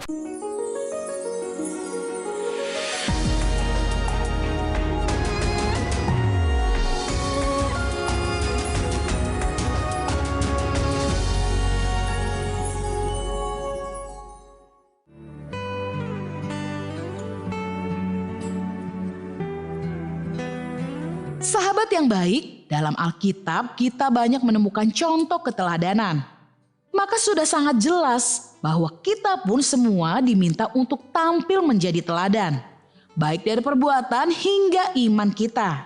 Sahabat yang baik, dalam Alkitab kita banyak menemukan contoh keteladanan. Maka sudah sangat jelas bahwa kita pun semua diminta untuk tampil menjadi teladan, baik dari perbuatan hingga iman kita.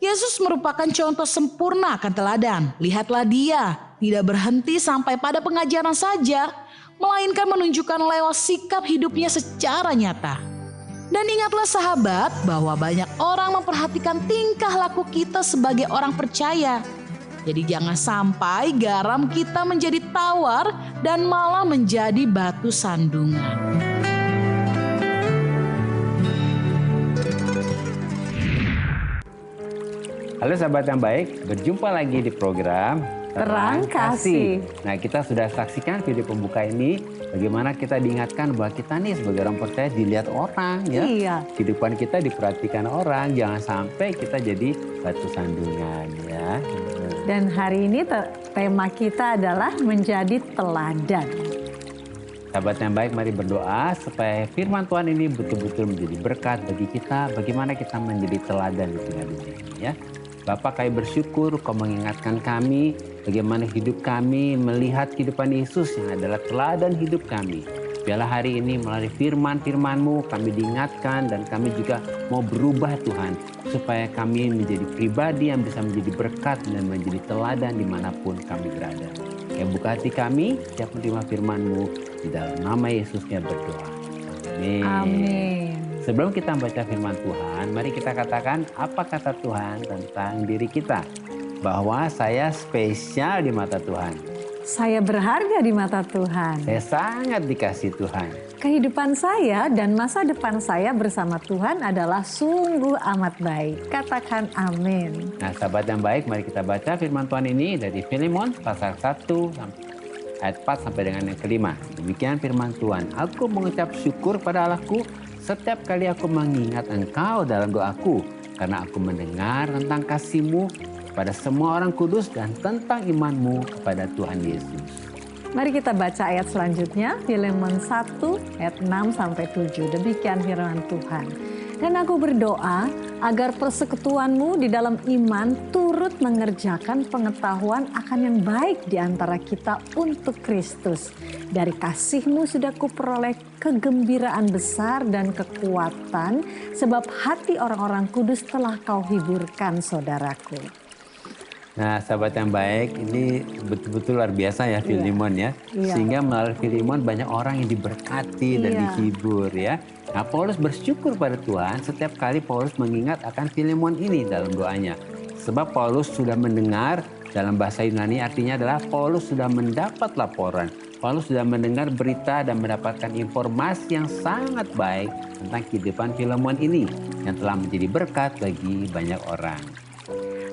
Yesus merupakan contoh sempurna akan teladan. Lihatlah dia, tidak berhenti sampai pada pengajaran saja, melainkan menunjukkan lewat sikap hidupnya secara nyata. Dan ingatlah sahabat bahwa banyak orang memperhatikan tingkah laku kita sebagai orang percaya. Jadi jangan sampai garam kita menjadi tawar dan malah menjadi batu sandungan. Halo sahabat yang baik, berjumpa lagi di program Terang Kasih. Nah, kita sudah saksikan video pembuka ini, bagaimana kita diingatkan bahwa kita nih sebagai orang percaya dilihat orang ya. Iya. Kehidupan kita diperhatikan orang, jangan sampai kita jadi batu sandungan ya. Dan hari ini tema kita adalah menjadi teladan. Sahabat yang baik, mari berdoa supaya firman Tuhan ini betul-betul menjadi berkat bagi kita, bagaimana kita menjadi teladan di tengah dunia ini ya. Bapa, kami bersyukur Kau mengingatkan kami bagaimana hidup kami melihat kehidupan Yesus yang adalah teladan hidup kami. Biarlah hari ini melalui firman-Firman-Mu kami diingatkan dan kami juga mau berubah Tuhan. Supaya kami menjadi pribadi yang bisa menjadi berkat dan menjadi teladan dimanapun kami berada. Ya, buka hati kami, siap menerima firman-Mu. Di dalam nama Yesus kami berdoa. Amin. Amin. Sebelum kita membaca firman Tuhan, mari kita katakan apa kata Tuhan tentang diri kita. Bahwa saya spesial di mata Tuhan. Saya berharga di mata Tuhan. Saya sangat dikasihi Tuhan. Kehidupan saya dan masa depan saya bersama Tuhan adalah sungguh amat baik. Katakan amin. Nah, sahabat yang baik, mari kita baca firman Tuhan ini dari Filemon pasal 1 ayat 4 sampai dengan yang kelima. Demikian firman Tuhan. Aku mengucap syukur pada Allahku setiap kali aku mengingat Engkau dalam doaku, karena aku mendengar tentang kasih-Mu kepada semua orang kudus dan tentang iman-Mu kepada Tuhan Yesus. Mari kita baca ayat selanjutnya, Filemon 1 ayat 6 sampai 7. Demikian firman Tuhan. Dan aku berdoa agar persekutuanmu di dalam iman turut mengerjakan pengetahuan akan yang baik di antara kita untuk Kristus. Dari kasih-Mu sudah kuperoleh kegembiraan besar dan kekuatan, sebab hati orang-orang kudus telah Kau hiburkan, saudaraku. Nah, sahabat yang baik, ini betul-betul luar biasa ya Filemon ya. Iya. Sehingga melalui Filemon banyak orang yang diberkati dan dihibur ya. Nah, Paulus bersyukur pada Tuhan setiap kali Paulus mengingat akan Filemon ini dalam doanya. Sebab Paulus sudah mendengar, dalam bahasa Yunani artinya adalah Paulus sudah mendapat laporan. Paulus sudah mendengar berita dan mendapatkan informasi yang sangat baik tentang kehidupan Filemon ini yang telah menjadi berkat bagi banyak orang.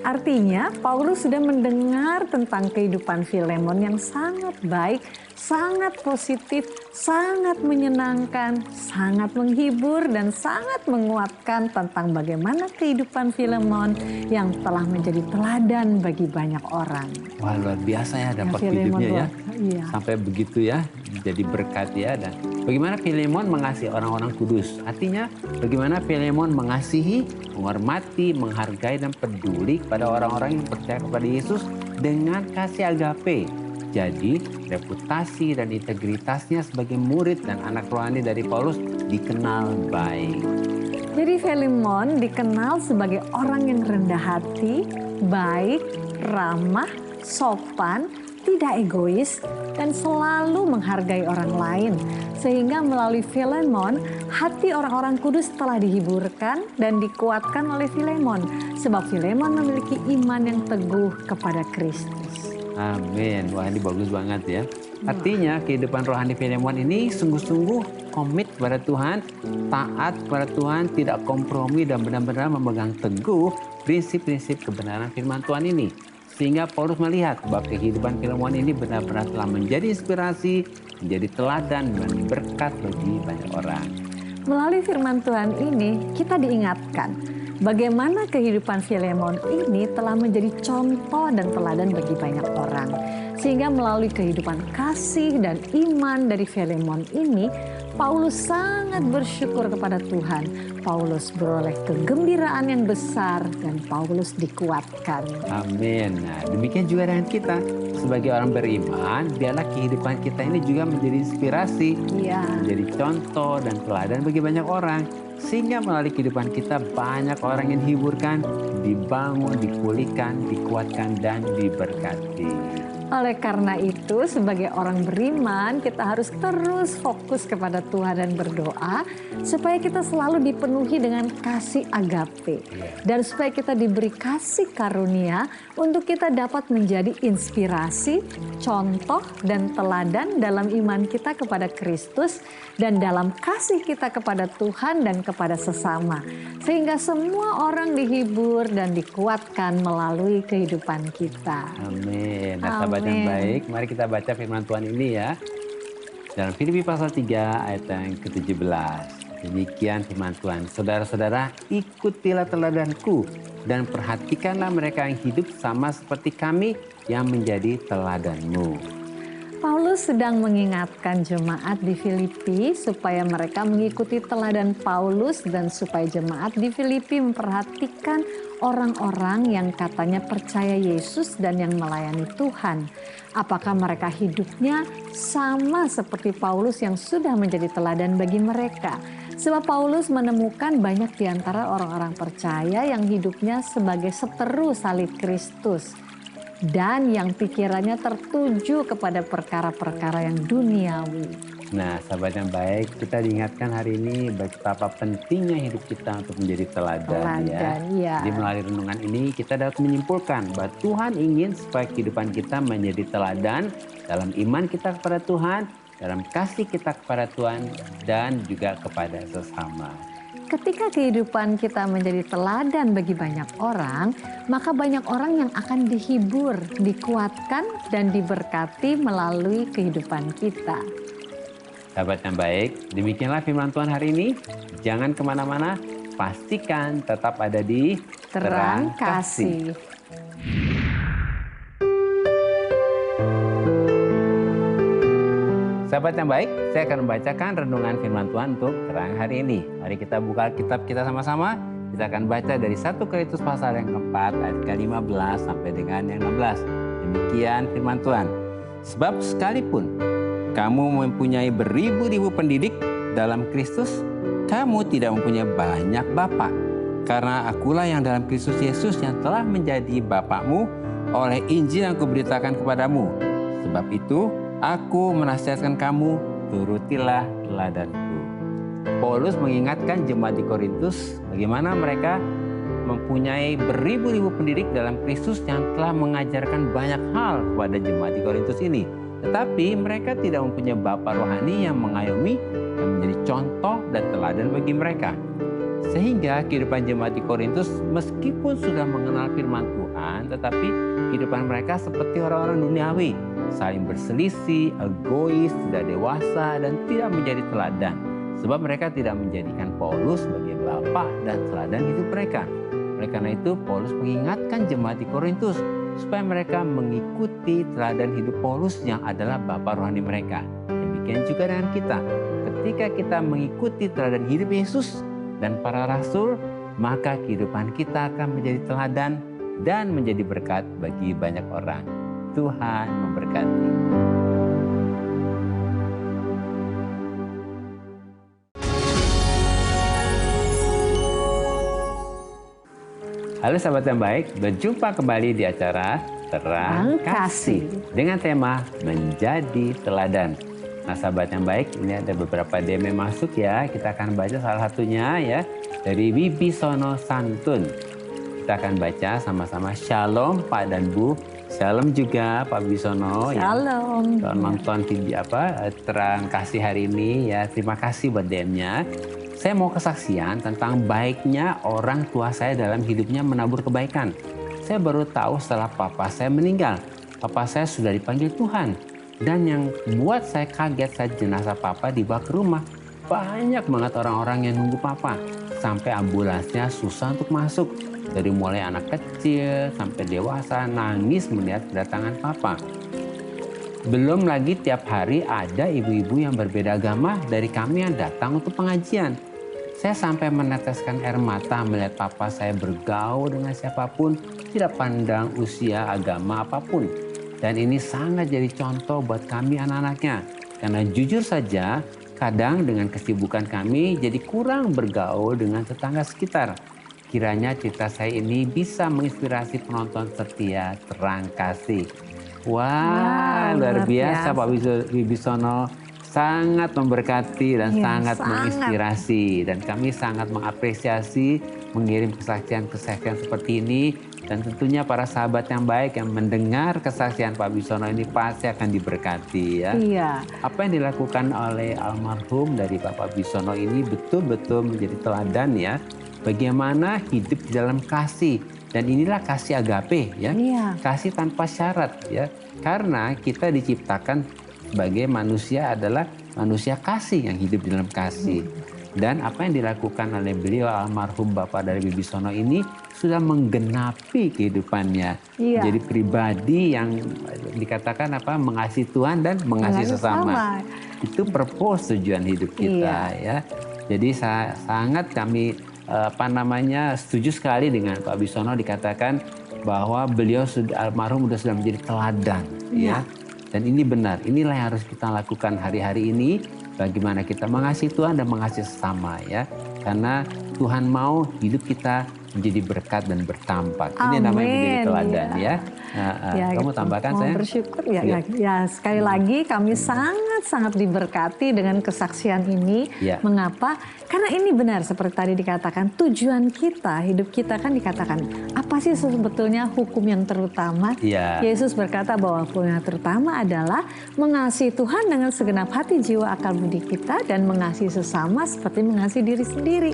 Artinya Paulus sudah mendengar tentang kehidupan Filemon yang sangat baik, sangat positif, sangat menyenangkan, sangat menghibur, dan sangat menguatkan tentang bagaimana kehidupan Filemon yang telah menjadi teladan bagi banyak orang. Wah, luar biasa ya dapat hidupnya ya. Iya. Sampai begitu ya, jadi berkat ya. Dan bagaimana Filemon mengasihi orang-orang kudus. Artinya bagaimana Filemon mengasihi, menghormati, menghargai, dan peduli kepada orang-orang yang percaya kepada Yesus dengan kasih agape. Jadi reputasi dan integritasnya sebagai murid dan anak rohani dari Paulus dikenal baik. Jadi Filemon dikenal sebagai orang yang rendah hati, baik, ramah, sopan, tidak egois, dan selalu menghargai orang lain. Sehingga melalui Filemon, hati orang-orang kudus telah dihiburkan dan dikuatkan oleh Filemon. Sebab Filemon memiliki iman yang teguh kepada Kristus. Amin. Wah, ini bagus banget ya. Artinya kehidupan rohani Filemon ini sungguh-sungguh komit kepada Tuhan, taat kepada Tuhan, tidak kompromi dan benar-benar memegang teguh prinsip-prinsip kebenaran firman Tuhan ini. Sehingga Paulus melihat bahwa kehidupan Filemon ini benar-benar telah menjadi inspirasi menjadi teladan dan berkat bagi banyak orang. Melalui firman Tuhan ini, kita diingatkan bagaimana kehidupan Filemon ini telah menjadi contoh dan teladan bagi banyak orang. Sehingga melalui kehidupan kasih dan iman dari Filemon ini, Paulus sangat bersyukur kepada Tuhan. Paulus beroleh kegembiraan yang besar dan Paulus dikuatkan. Amin. Nah, demikian juga dengan kita. Sebagai orang beriman, biarlah kehidupan kita ini juga menjadi inspirasi, menjadi contoh dan teladan bagi banyak orang. Sehingga melalui kehidupan kita banyak orang yang dihiburkan, dibangun, dipulihkan, dikuatkan, dan diberkati. Oleh karena itu, sebagai orang beriman, kita harus terus fokus kepada Tuhan dan berdoa supaya kita selalu dipenuhi dengan kasih agape. Dan supaya kita diberi kasih karunia untuk kita dapat menjadi inspirasi, contoh, dan teladan dalam iman kita kepada Kristus dan dalam kasih kita kepada Tuhan dan kepada sesama. Sehingga semua orang dihibur dan dikuatkan melalui kehidupan kita. Amin. Nah, sahabat yang baik, mari kita baca firman Tuhan ini ya. Dalam Filipi pasal 3 ayat yang ke-17. Demikian firman Tuhan. Saudara-saudara, ikutilah teladanku dan perhatikanlah mereka yang hidup sama seperti kami yang menjadi teladanmu. Paulus sedang mengingatkan jemaat di Filipi supaya mereka mengikuti teladan Paulus dan supaya jemaat di Filipi memperhatikan orang-orang yang katanya percaya Yesus dan yang melayani Tuhan. Apakah mereka hidupnya sama seperti Paulus yang sudah menjadi teladan bagi mereka? Sebab Paulus menemukan banyak di antara orang-orang percaya yang hidupnya sebagai seteru salib Kristus dan yang pikirannya tertuju kepada perkara-perkara yang duniawi. Nah, sahabat yang baik, kita diingatkan hari ini betapa pentingnya hidup kita untuk menjadi teladan ya. Jadi melalui renungan ini kita dapat menyimpulkan bahwa Tuhan ingin supaya kehidupan kita menjadi teladan dalam iman kita kepada Tuhan, dalam kasih kita kepada Tuhan, dan juga kepada sesama. Ketika kehidupan kita menjadi teladan bagi banyak orang, maka banyak orang yang akan dihibur, dikuatkan, dan diberkati melalui kehidupan kita. Sahabat yang baik, demikianlah firman Tuhan hari ini. Jangan kemana-mana, pastikan tetap ada di Terang Kasih. Sahabat yang baik, saya akan membacakan renungan firman Tuhan untuk terang hari ini. Mari kita buka kitab kita sama-sama. Kita akan baca dari 1 Korintus pasal yang keempat ayat ke-15 sampai dengan yang 16. Demikian firman Tuhan. Sebab sekalipun kamu mempunyai beribu-ribu pendidik dalam Kristus, kamu tidak mempunyai banyak bapa. Karena akulah yang dalam Kristus Yesus yang telah menjadi bapakmu oleh Injil yang kuberitakan kepadamu. Sebab itu, aku menasihatkan kamu, turutilah teladanku. Paulus mengingatkan jemaat di Korintus bagaimana mereka mempunyai beribu-ribu pendidik dalam Kristus yang telah mengajarkan banyak hal kepada jemaat di Korintus ini. Tetapi mereka tidak mempunyai bapa rohani yang mengayomi, yang menjadi contoh dan teladan bagi mereka. Sehingga kehidupan jemaat di Korintus meskipun sudah mengenal firman Tuhan, tetapi kehidupan mereka seperti orang-orang duniawi, saling berselisih, egois, tidak dewasa, dan tidak menjadi teladan. Sebab mereka tidak menjadikan Paulus sebagai bapa dan teladan hidup mereka. Oleh karena itu, Paulus mengingatkan jemaat di Korintus supaya mereka mengikuti teladan hidup Paulus yang adalah bapa rohani mereka. Demikian juga dengan kita. Ketika kita mengikuti teladan hidup Yesus dan para rasul, maka kehidupan kita akan menjadi teladan dan menjadi berkat bagi banyak orang. Tuhan memberkati. Halo sahabat yang baik, berjumpa kembali di acara Terang Kasih dengan tema Menjadi Teladan. Nah sahabat yang baik, ini ada beberapa DM yang masuk ya. Kita akan baca salah satunya ya, dari Wibisono Santun. Kita akan baca sama-sama. Shalom Pak dan Bu. Shalom juga Pak Wibisono. Shalom. Ya. Nonton Terang Kasih hari ini ya. Terima kasih buat DM-nya. Saya mau kesaksian tentang baiknya orang tua saya dalam hidupnya menabur kebaikan. Saya baru tahu setelah papa saya meninggal. Papa saya sudah dipanggil Tuhan. Dan yang buat saya kaget saat jenazah papa dibawa ke rumah. Banyak banget orang-orang yang nunggu papa. Sampai ambulansnya susah untuk masuk. Dari mulai anak kecil sampai dewasa nangis melihat kedatangan papa. Belum lagi tiap hari ada ibu-ibu yang berbeda agama dari kami yang datang untuk pengajian. Saya sampai meneteskan air mata melihat papa saya bergaul dengan siapapun, tidak pandang usia, agama apapun. Dan ini sangat jadi contoh buat kami anak-anaknya. Karena jujur saja, kadang dengan kesibukan kami jadi kurang bergaul dengan tetangga sekitar. Kiranya cerita saya ini bisa menginspirasi penonton setia Terang Kasih. Wah, luar biasa Pak Wibisono. Sangat memberkati dan sangat menginspirasi. Dan kami sangat mengapresiasi mengirim kesaksian-kesaksian seperti ini. Dan tentunya para sahabat yang baik yang mendengar kesaksian Pak Wibisono ini pasti akan diberkati ya. Iya. Apa yang dilakukan oleh almarhum dari Bapak Wibisono ini betul-betul menjadi teladan ya. Bagaimana hidup di dalam kasih. Dan inilah kasih agape ya. Iya. Kasih tanpa syarat ya. Karena kita diciptakan sebagai manusia adalah manusia kasih yang hidup di dalam kasih. Dan apa yang dilakukan oleh beliau almarhum Bapak dari Wibisono ini sudah menggenapi kehidupannya. Iya. Jadi pribadi yang dikatakan mengasihi Tuhan dan mengasihi sesama. Itu purpose tujuan hidup kita ya. Jadi sangat kami setuju sekali dengan Pak Wibisono dikatakan bahwa beliau almarhum sudah menjadi teladan ya. Dan ini benar, inilah yang harus kita lakukan hari-hari ini. Bagaimana kita mengasihi Tuhan dan mengasihi sesama ya. Karena Tuhan mau hidup kita menjadi berkat dan bertampak. Ini namanya menjadi teladan ya. Kamu tambahkan saya? Bersyukur ya, sekali lagi kami sangat diberkati dengan kesaksian ini. Mengapa? Karena ini benar seperti tadi dikatakan, tujuan kita, hidup kita kan dikatakan apa sih sebetulnya hukum yang terutama? Yesus berkata bahwa hukum yang terutama adalah mengasihi Tuhan dengan segenap hati, jiwa, akal budi kita dan mengasihi sesama seperti mengasihi diri sendiri.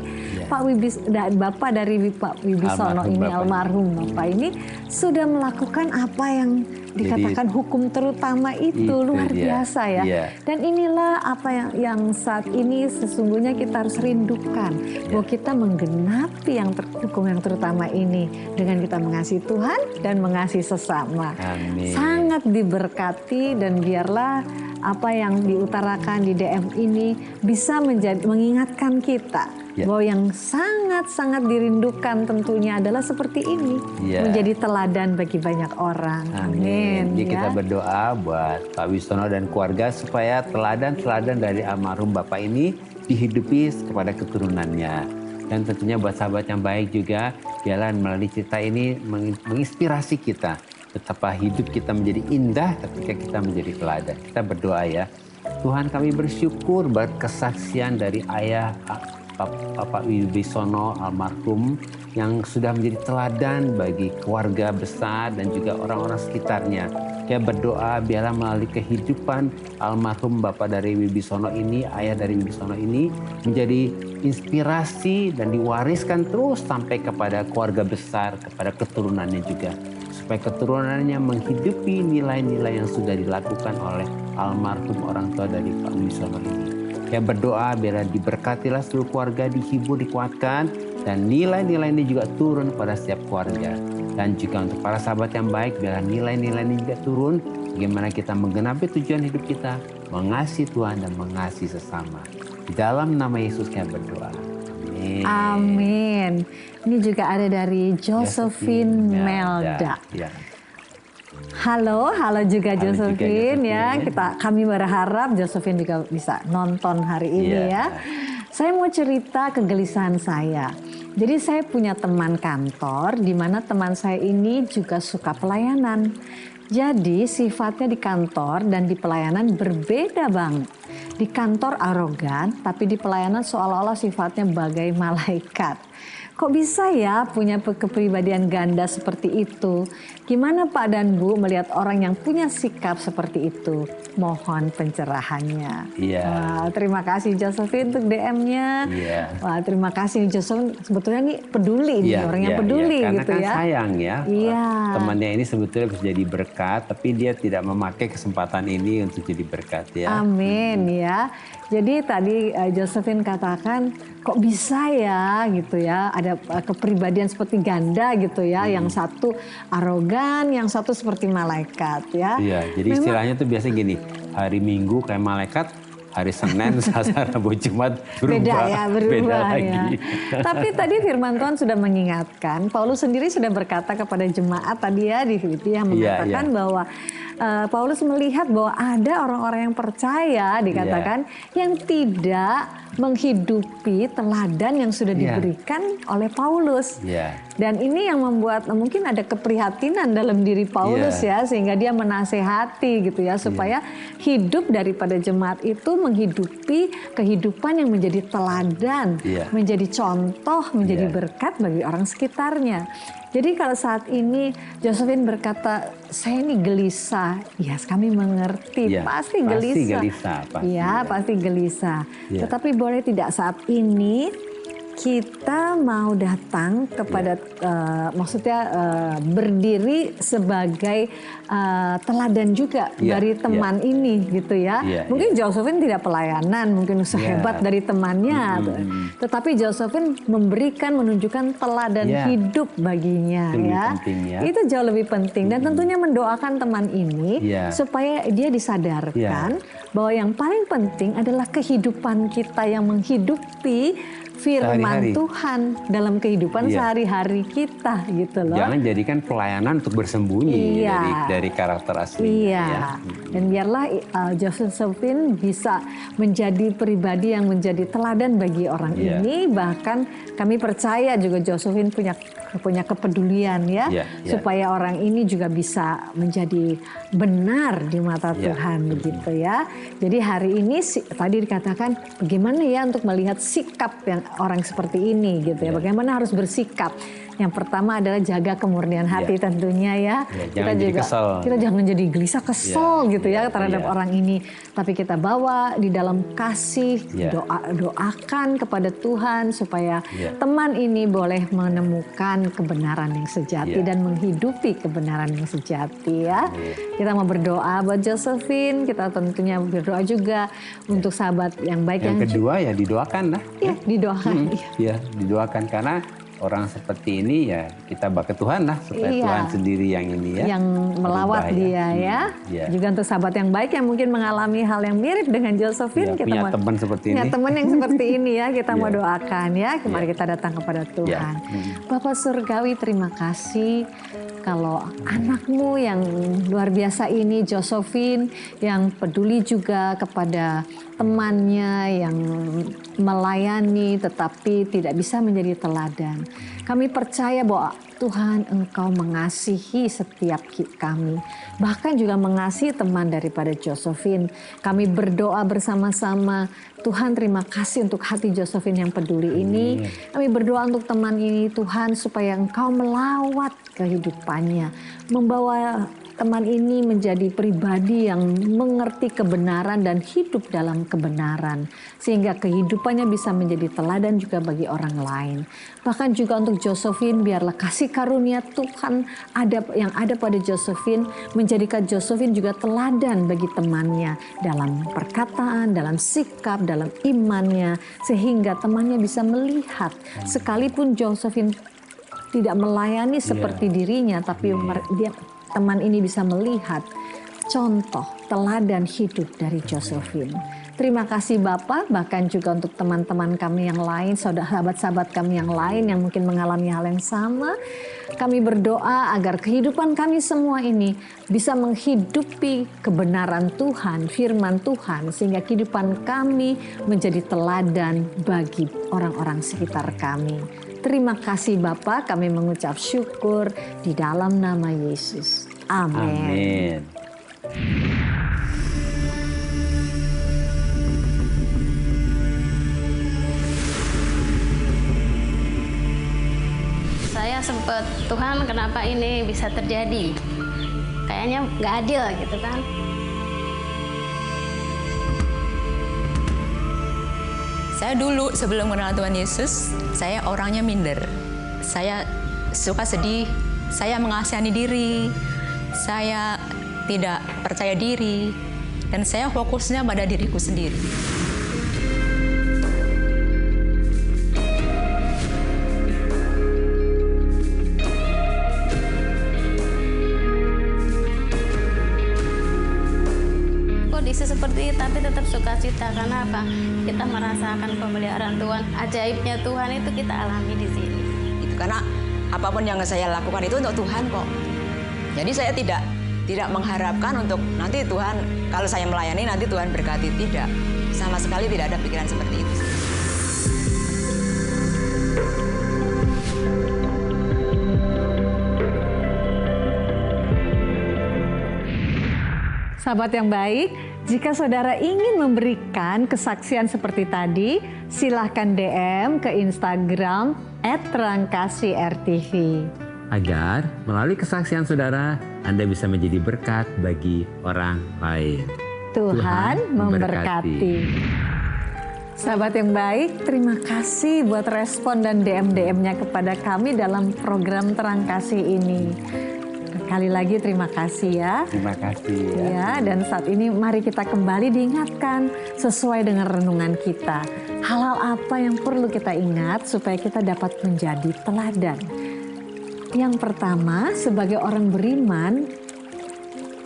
Bapak dari Pak Wibisono ini, almarhum Bapak ini sudah melakukan apa yang dikatakan hukum terutama itu luar biasa ya. Dan inilah apa yang saat ini sesungguhnya kita harus rindukan, bahwa kita menggenapi hukum yang terutama ini dengan kita mengasihi Tuhan dan mengasihi sesama. Amin. Sangat diberkati dan biarlah apa yang diutarakan di DM ini bisa mengingatkan kita bahwa yang sangat dirindukan tentunya adalah seperti ini, menjadi teladan bagi banyak orang. Amin. Jadi kita berdoa buat Pak Wibisono dan keluarga supaya teladan-teladan dari almarhum Bapak ini dihidupi kepada keturunannya. Dan tentunya buat sahabat yang baik juga, biarlah melalui cerita ini menginspirasi kita betapa hidup kita menjadi indah ketika kita menjadi teladan. Kita berdoa ya. Tuhan, kami bersyukur buat kesaksian dari ayah Bapak Wibisono almarhum yang sudah menjadi teladan bagi keluarga besar dan juga orang-orang sekitarnya. Kita berdoa biarlah melalui kehidupan almarhum Bapak dari Wibisono ini, ayah dari Wibisono ini menjadi inspirasi dan diwariskan terus sampai kepada keluarga besar, kepada keturunannya juga. Supaya keturunannya menghidupi nilai-nilai yang sudah dilakukan oleh almarhum orang tua dari Pak Wibisono ini. Saya berdoa biar diberkatilah seluruh keluarga, dihibur, dikuatkan, dan nilai-nilai ini juga turun pada setiap keluarga. Dan juga untuk para sahabat yang baik, biar nilai-nilai ini juga turun, bagaimana kita menggenapi tujuan hidup kita, mengasihi Tuhan dan mengasihi sesama. Di dalam nama Yesus saya berdoa. Amin. Amin. Ini juga ada dari Josephine Melda. Halo juga Josephine ya. Kami berharap Josephine juga bisa nonton hari ini ya. Saya mau cerita kegelisahan saya. Jadi saya punya teman kantor di mana teman saya ini juga suka pelayanan. Jadi sifatnya di kantor dan di pelayanan berbeda banget. Di kantor arogan, tapi di pelayanan seolah-olah sifatnya bagai malaikat. kok bisa ya punya kepribadian ganda seperti itu? Gimana Pak dan Bu melihat orang yang punya sikap seperti itu? Mohon pencerahannya. Iya. Wah, terima kasih Josephine untuk DM-nya. Iya. Wah, terima kasih Josephine. Sebetulnya nih peduli nih, orang yang peduli karena gitu kan ya. sayang ya. Iya. Temannya ini sebetulnya bisa jadi berkat, tapi dia tidak memakai kesempatan ini untuk jadi berkat ya. Amin ya. Jadi tadi Josephine katakan kok bisa ya gitu ya, ada kepribadian seperti ganda gitu ya, yang satu arogan, yang satu seperti malaikat ya. Iya, jadi istilahnya tuh biasa gini, hari Minggu kayak malaikat, hari Senin, Selasa, Rabu, Jumat berubah. Berubah ya. Lagi. Tapi tadi firman Tuhan sudah mengingatkan, Paulus sendiri sudah berkata kepada jemaat tadi ya di Filipi yang mengatakan bahwa Paulus melihat bahwa ada orang-orang yang percaya dikatakan yang tidak menghidupi teladan yang sudah diberikan oleh Paulus. Dan ini yang membuat mungkin ada keprihatinan dalam diri Paulus ya, sehingga dia menasehati gitu ya supaya hidup daripada jemaat itu menghidupi kehidupan yang menjadi teladan, menjadi contoh, menjadi berkat bagi orang sekitarnya. Jadi kalau saat ini Josephine berkata, saya ini gelisah. Ya, kami mengerti. Pasti gelisah. Pasti gelisah. Tetapi boleh tidak saat ini kita mau datang kepada berdiri sebagai teladan juga dari teman ini gitu ya. Mungkin Josephine tidak pelayanan, mungkin sehebat dari temannya, tetapi Josephine menunjukkan teladan hidup baginya Itu jauh lebih penting dan tentunya mendoakan teman ini supaya dia disadarkan bahwa yang paling penting adalah kehidupan kita yang menghidupi firman Tuhan dalam kehidupan sehari-hari kita gitu loh. Jangan jadikan pelayanan untuk bersembunyi dari karakter aslinya. Dan biarlah Josephine bisa menjadi pribadi yang menjadi teladan bagi orang ini. Bahkan kami percaya juga Josephine punya kepedulian supaya orang ini juga bisa menjadi benar di mata Tuhan begitu ya. Jadi hari ini tadi dikatakan bagaimana ya untuk melihat sikap yang orang seperti ini gitu ya. Bagaimana harus bersikap. Yang pertama adalah jaga kemurnian hati tentunya ya. Kita jangan jadi gelisah kesel gitu ya terhadap orang ini. Tapi kita bawa di dalam kasih, doakan kepada Tuhan supaya teman ini boleh menemukan kebenaran yang sejati dan menghidupi kebenaran yang sejati ya. Kita mau berdoa buat Josephine, kita tentunya berdoa juga untuk sahabat yang baik. Yang kedua ya didoakan lah. Iya, didoakan. Didoakan karena orang seperti ini ya kita bawa ke Tuhan lah supaya Tuhan sendiri yang ini ya. Yang melawat dia ya. Juga untuk sahabat yang baik yang mungkin mengalami hal yang mirip dengan Josephine. Kita punya teman seperti ini. Punya teman yang seperti ini ya. Kita mau doakan ya. Mari kita datang kepada Tuhan. Bapak Surgawi terima kasih. Kalau anakmu yang luar biasa ini Josephine yang peduli juga kepada temannya yang melayani tetapi tidak bisa menjadi teladan. Kami percaya bahwa Tuhan Engkau mengasihi setiap kami. Bahkan juga mengasihi teman daripada Josephine. Kami berdoa bersama-sama. Tuhan terima kasih untuk hati Josephine yang peduli ini. Kami berdoa untuk teman ini Tuhan supaya Engkau melawat kehidupannya. Membawa teman ini menjadi pribadi yang mengerti kebenaran dan hidup dalam kebenaran. Sehingga kehidupannya bisa menjadi teladan juga bagi orang lain. Bahkan juga untuk Josephine, biarlah kasih karunia Tuhan yang ada pada Josephine, menjadikan Josephine juga teladan bagi temannya. Dalam perkataan, dalam sikap, dalam imannya. Sehingga temannya bisa melihat. Sekalipun Josephine tidak melayani seperti dirinya, tapi teman ini bisa melihat contoh teladan hidup dari Josephine. Terima kasih Bapak, bahkan juga untuk teman-teman kami yang lain, sahabat-sahabat kami yang lain yang mungkin mengalami hal yang sama. Kami berdoa agar kehidupan kami semua ini bisa menghidupi kebenaran Tuhan, firman Tuhan, sehingga kehidupan kami menjadi teladan bagi orang-orang sekitar kami. Terima kasih Bapak, kami mengucap syukur di dalam nama Yesus. Amin. sempat, Tuhan kenapa ini bisa terjadi? Kayaknya nggak adil gitu kan. Saya dulu sebelum kenal Tuhan Yesus, saya orangnya minder. Saya suka sedih, saya mengasihani diri, saya tidak percaya diri, dan saya fokusnya pada diriku sendiri. Kondisi seperti itu tapi tetap sukacita, karena apa? Kita merasakan pemeliharaan Tuhan, ajaibnya Tuhan itu kita alami di sini. Itu karena apapun yang saya lakukan itu untuk Tuhan kok. Jadi saya tidak mengharapkan untuk nanti Tuhan, kalau saya melayani nanti Tuhan berkati. Tidak, sama sekali tidak ada pikiran seperti itu. Sahabat yang baik, jika saudara ingin memberikan kesaksian seperti tadi, silahkan DM ke Instagram @terangkasih_rtv. Agar melalui kesaksian saudara, Anda bisa menjadi berkat bagi orang lain. Tuhan memberkati. Sahabat yang baik, terima kasih buat respon dan DM-nya kepada kami dalam program Terang Kasih ini. Sekali lagi terima kasih ya. Terima kasih ya. Ya, dan saat ini mari kita kembali diingatkan sesuai dengan renungan kita. Hal-hal apa yang perlu kita ingat supaya kita dapat menjadi teladan. Yang pertama, sebagai orang beriman,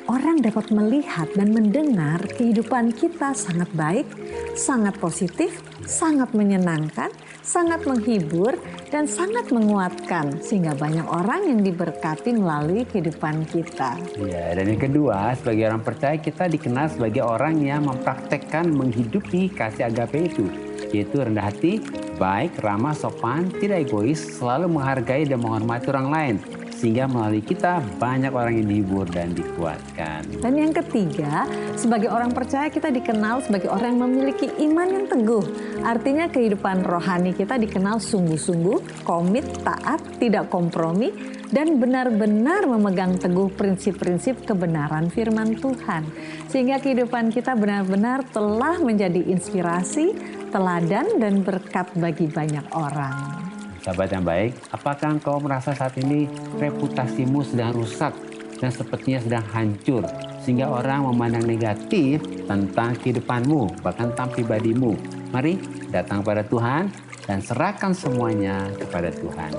orang dapat melihat dan mendengar kehidupan kita sangat baik, sangat positif, sangat menyenangkan, sangat menghibur, dan sangat menguatkan. Sehingga banyak orang yang diberkati melalui kehidupan kita. Ya, dan yang kedua, sebagai orang percaya kita dikenal sebagai orang yang mempraktekkan menghidupi kasih agape itu. Yaitu rendah hati, baik, ramah, sopan, tidak egois, selalu menghargai dan menghormati orang lain. Sehingga melalui kita banyak orang yang dihibur dan dikuatkan. Dan yang ketiga, sebagai orang percaya kita dikenal sebagai orang yang memiliki iman yang teguh. Artinya kehidupan rohani kita dikenal sungguh-sungguh, komit, taat, tidak kompromi, dan benar-benar memegang teguh prinsip-prinsip kebenaran firman Tuhan. Sehingga kehidupan kita benar-benar telah menjadi inspirasi, teladan, dan berkat bagi banyak orang. Sahabat yang baik, apakah engkau merasa saat ini reputasimu sedang rusak dan sepertinya sedang hancur sehingga orang memandang negatif tentang kehidupanmu, bahkan tentang pribadimu? Mari datang pada Tuhan dan serahkan semuanya kepada Tuhan.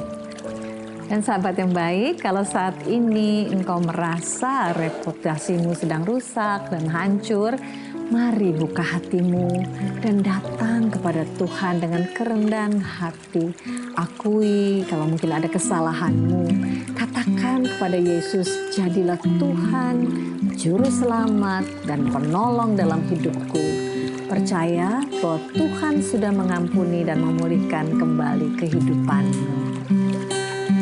Dan sahabat yang baik, kalau saat ini engkau merasa reputasimu sedang rusak dan hancur, mari buka hatimu dan datang kepada Tuhan dengan kerendahan hati. Akui kalau mungkin ada kesalahanmu. Katakan kepada Yesus, jadilah Tuhan, Juru Selamat dan Penolong dalam hidupku. Percaya bahwa Tuhan sudah mengampuni dan memulihkan kembali kehidupanmu.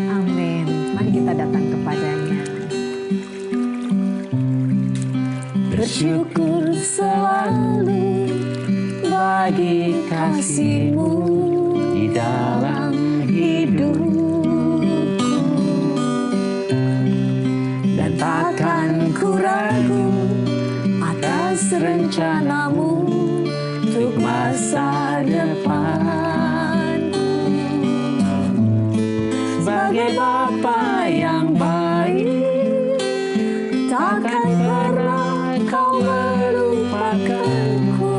Amin. Mari kita datang kepadanya. Bersyukur selalu bagi kasih-Mu di dalam hidupku, dan takkan ku ragu atas rencana-Mu untuk masa depanku. Sebagai Bapa yang baik, takkan pernah Kau melupakanku.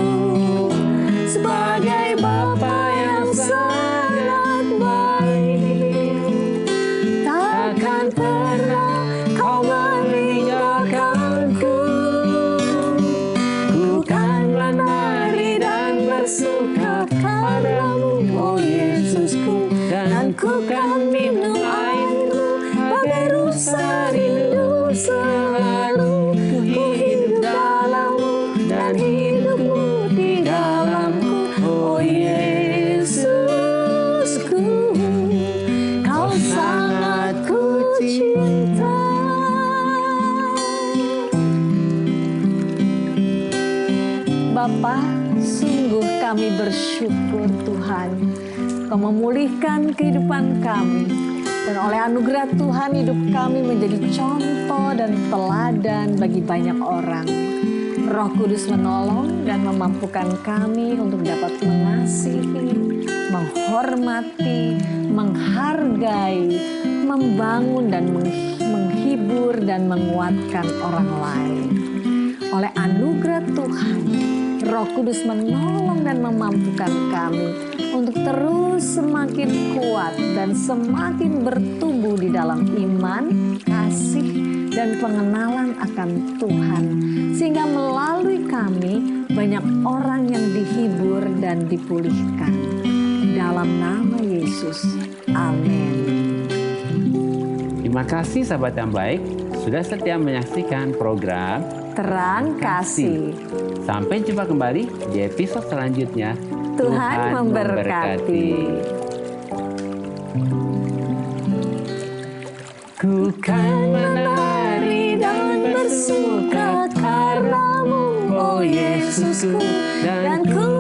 Sebagai Bapa yang sangat baik, takkan pernah Kau meninggalkanku. Ku kan menari dan bersuka padamu, oh Yesusku, dan ku kan minum airmu bagai rusa rindu selalu. Ku hidup dalammu dan hidupmu di dalamku, oh Yesusku, Kau sangat ku cinta. Bapa, sungguh kami bersyukur Tuhan, Kau memulihkan kehidupan kami Dan oleh anugerah Tuhan hidup kami menjadi contoh dan teladan bagi banyak orang. Roh Kudus menolong dan memampukan kami untuk dapat mengasihi, menghormati, menghargai, membangun dan menghibur dan menguatkan orang lain. Oleh anugerah Tuhan, Roh Kudus menolong dan memampukan kami untuk terus semakin kuat dan semakin bertumbuh di dalam iman, kasih, dan pengenalan akan Tuhan. Sehingga melalui kami banyak orang yang dihibur dan dipulihkan. Dalam nama Yesus, amin. Terima kasih sahabat yang baik, sudah setia menyaksikan program Terang Kasih. Sampai jumpa kembali di episode selanjutnya. Tuhan memberkati. Ku kan menari dan bersuka karena-Mu, oh Yesusku, dan ku